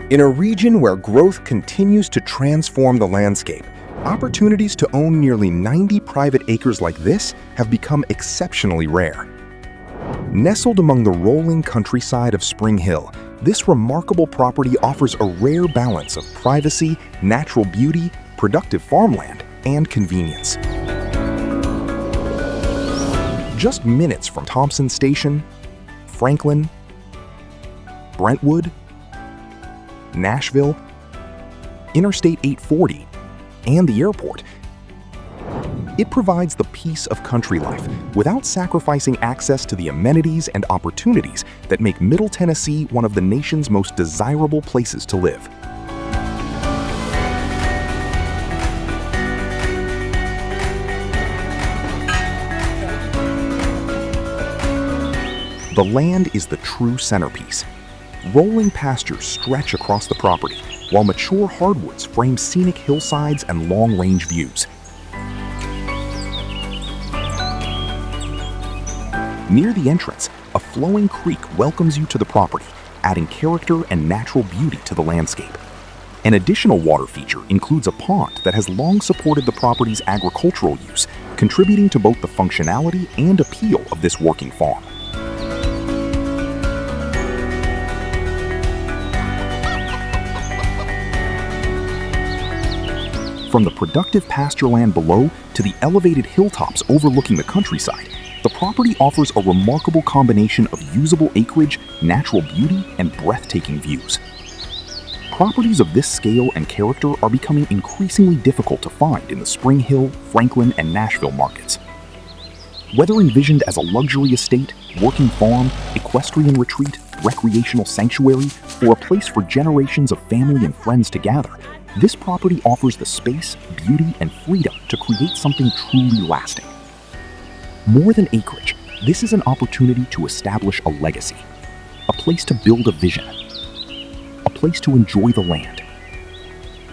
In a region where growth continues to transform the landscape, opportunities to own nearly 90 private acres like this have become exceptionally rare. Nestled among the rolling countryside of Spring Hill, this remarkable property offers a rare balance of privacy, natural beauty, productive farmland, and convenience. Just minutes from Thompson Station, Franklin, Brentwood, Nashville, Interstate 840, and the airport, it provides the peace of country life without sacrificing access to the amenities and opportunities that make Middle Tennessee one of the nation's most desirable places to live. The land is the true centerpiece. Rolling pastures stretch across the property, while mature hardwoods frame scenic hillsides and long-range views. Near the entrance, a flowing creek welcomes you to the property, adding character and natural beauty to the landscape. An additional water feature includes a pond that has long supported the property's agricultural use, contributing to both the functionality and appeal of this working farm. From the productive pasture land below to the elevated hilltops overlooking the countryside, the property offers a remarkable combination of usable acreage, natural beauty, and breathtaking views. Properties of this scale and character are becoming increasingly difficult to find in the Spring Hill, Franklin, and Nashville markets. Whether envisioned as a luxury estate, working farm, equestrian retreat, recreational sanctuary, or a place for generations of family and friends to gather, this property offers the space, beauty, and freedom to create something truly lasting. More than acreage, this is an opportunity to establish a legacy, a place to build a vision, a place to enjoy the land,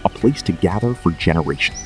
a place to gather for generations.